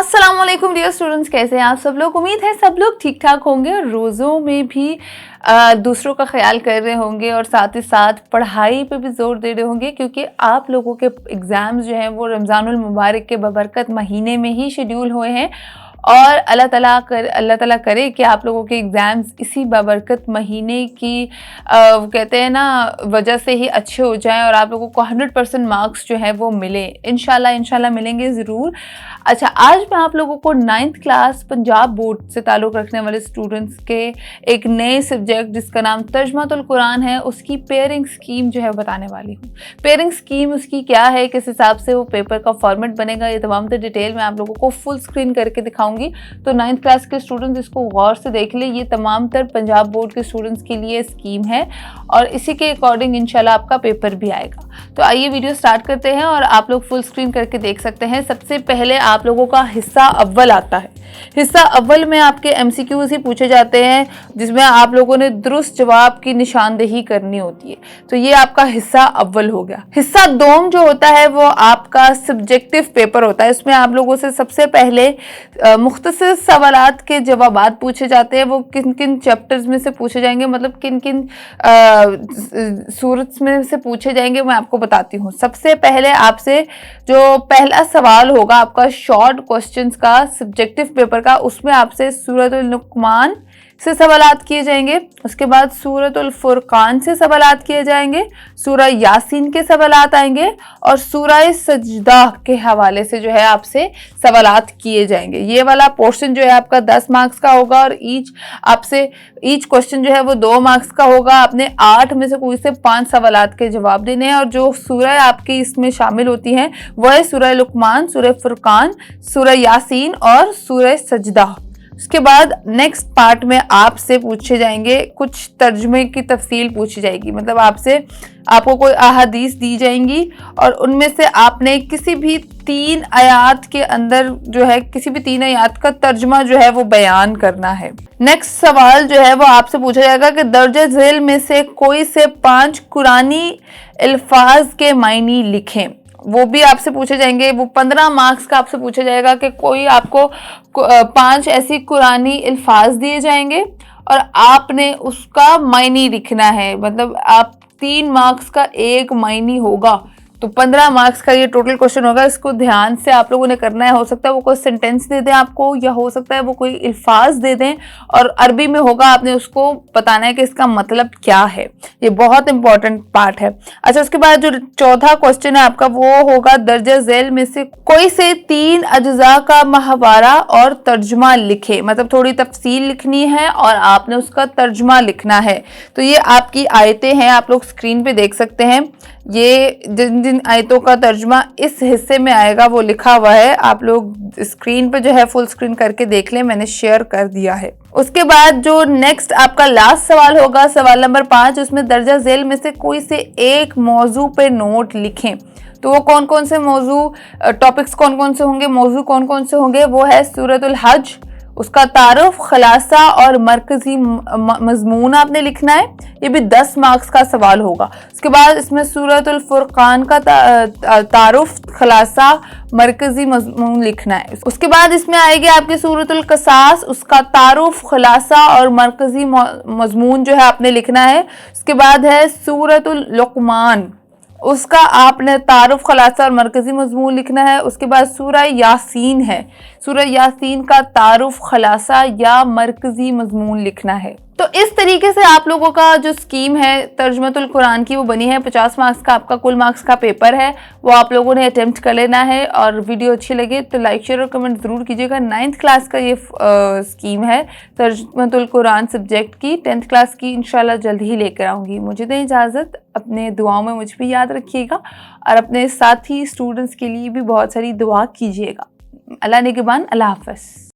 अस्सलाम वालेकुम dear students, कैसे हैं आप सब लोग। उम्मीद है सब लोग ठीक ठाक होंगे और रोज़ों में भी दूसरों का ख्याल कर रहे होंगे और साथ ही साथ पढ़ाई पे भी ज़ोर दे रहे होंगे, क्योंकि आप लोगों के एग्ज़ाम्स जो हैं वो रमज़ानुल मुबारक के बबरकत महीने में ही शेड्यूल हुए हैं और अल्लाह ताला करे कि आप लोगों के एग्ज़ाम्स इसी बबरकत महीने की कहते हैं ना वजह से ही अच्छे हो जाएं और आप लोगों को 100% मार्क्स जो है वो मिले। इंशाल्लाह मिलेंगे ज़रूर। अच्छा, आज मैं आप लोगों को 9th क्लास पंजाब बोर्ड से ताल्लुक़ रखने वाले स्टूडेंट्स के एक नए सब्जेक्ट जिसका नाम तर्जुमातुल कुरान है, उसकी पेयरिंग स्कीम जो है बताने वाली हूँ। पेयरिंग स्कीम उसकी क्या है, किस हिसाब से वो पेपर का फॉर्मेट बनेगा, ये तमाम तो डिटेल मैं आप लोगों को फुल स्क्रीन करके दिखाऊंगी। तो 9th क्लास के स्टूडेंट्स इसको गौर से देख ले। ये तमाम तर पंजाब बोर्ड के स्टूडेंट्स के लिए स्कीम है और इसी के अकॉर्डिंग इंशाल्लाह आपका पेपर भी आएगा। तो आइए वीडियो स्टार्ट करते हैं और आप लोग फुल स्क्रीन करके देख सकते हैं। सबसे पहले आप लोगों का हिस्सा अव्वल आता है। हिस्सा अव्वल में आपके एमसीक्यूज ही पूछे जाते हैं जिसमें आप लोगों ने दुरुस्त जवाब की निशानदेही करनी होती है। तो ये आपका हिस्सा अव्वल हो गया। हिस्सा दोम जो होता है वो आपका सब्जेक्टिव पेपर होता है। इसमें आप लोगों से सबसे पहले मुख्तसर सवालात के जवाबात पूछे जाते हैं। वो किन किन चैप्टर्स में से पूछे जाएंगे, मतलब किन किन सूरत में से पूछे जाएंगे, मैं आपको बताती हूँ। सबसे पहले आपसे जो पहला सवाल होगा आपका शॉर्ट क्वेश्चंस का सब्जेक्टिव पेपर का, उसमें आपसे सूरतुल लुक़मान से सवालात किए जाएंगे। उसके बाद सूरतुल फुरकान से सवालात किए जाएंगे, सूरह यासीन के सवालात आएंगे और सूरह सजदा के हवाले से जो है आपसे सवालात किए जाएंगे। ये वाला पोर्शन जो है आपका 10 मार्क्स का होगा और ईच क्वेश्चन जो है वो 2 मार्क्स का होगा। आपने 8 में से कोई से 5 सवालात के जवाब देने हैं और जो सूरह आपकी इसमें शामिल होती हैं वह है सूरह लुक़मान, सूरह फुरकान, सूरह यासीन और सूरह सजदा। उसके बाद नेक्स्ट पार्ट में आपसे पूछे जाएंगे कुछ तर्जुमे की तफसील पूछी जाएगी, मतलब आपको कोई अहादीस दी जाएंगी और उनमें से आपने किसी भी 3 आयात के अंदर जो है किसी भी 3 आयात का तर्जुमा जो है वो बयान करना है। नेक्स्ट सवाल जो है वो आपसे पूछा जाएगा कि दर्जे झेल में से कोई से 5 कुरानी अल्फाज के मायने लिखें। वो भी आपसे पूछे जाएंगे। वो 15 मार्क्स का आपसे पूछा जाएगा कि कोई आपको 5 ऐसी कुरानी अल्फाज दिए जाएंगे और आपने उसका मायने लिखना है, मतलब आप 3 मार्क्स का एक मायने होगा। तो 15 मार्क्स का ये टोटल क्वेश्चन होगा। इसको ध्यान से आप लोगों ने करना है। हो सकता है वो कोई सेंटेंस दे दें आपको, या हो सकता है वो कोई अल्फाज दे दें और अरबी में होगा, आपने उसको बताना है कि इसका मतलब क्या है। ये बहुत इंपॉर्टेंट पार्ट है। अच्छा, उसके बाद जो चौथा क्वेश्चन है आपका वो होगा दर्जा झेल में से कोई से 3 अज्जा का महवारा और तर्जुमा लिखे, मतलब थोड़ी तफसील लिखनी है और आपने उसका तर्जुमा लिखना है। तो ये आपकी आयतें हैं, आप लोग स्क्रीन पे देख सकते हैं। ये जिन आयतों का तर्जुमा इस हिस्से में आएगा वो लिखा हुआ है, आप लोग स्क्रीन पे जो है फुल स्क्रीन करके देख लें, मैंने शेयर कर दिया है। उसके बाद जो नेक्स्ट आपका लास्ट सवाल होगा, सवाल नंबर 5, उसमें दर्जा झेल में से कोई से एक मौजू पे नोट लिखें। तो वो कौन कौन से मौजू टॉपिक्स कौन कौन से होंगे, मौजू कौन कौन से होंगे, वो है सूरतुल हज, उसका तारुफ, खलासा और मरकजी मजमून आपने लिखना है। ये भी 10 मार्क्स का सवाल होगा। उसके बाद इसमें सूरतुल फुरकान का तारुफ, खलासा, मरकजी मजमून लिखना है। उसके बाद इसमें आएगी आपकी सूरतुल कसास, उसका तारुफ, खलासा और मरकजी मजमून जो है आपने लिखना है। उसके बाद है सूरतुल लुक़मान, उसका आपने तारुफ, खलासा और मरकजी मजमून लिखना है। उसके बाद सूरह यासीन है, सूरह यासीन का तारुफ, खलासा या मरकजी मजमून लिखना है। तो इस तरीके से आप लोगों का जो स्कीम है तर्जुमातुल कुरान की वो बनी है। 50 मार्क्स का आपका कुल मार्क्स का पेपर है, वो आप लोगों ने अटेम्प्ट कर लेना है। और वीडियो अच्छी लगे तो लाइक, शेयर और कमेंट ज़रूर कीजिएगा। 9th क्लास का ये स्कीम है तर्जुमातुल कुरान सब्जेक्ट की। 10th क्लास की इंशाल्लाह जल्द ही लेकर आऊँगी। मुझे दें इजाज़त, अपने दुआओं में मुझे भी याद रखिएगा और अपने साथी स्टूडेंट्स के लिए भी बहुत सारी दुआ कीजिएगा। अल्लाह निगहबान, अल्लाह हाफ़िज़।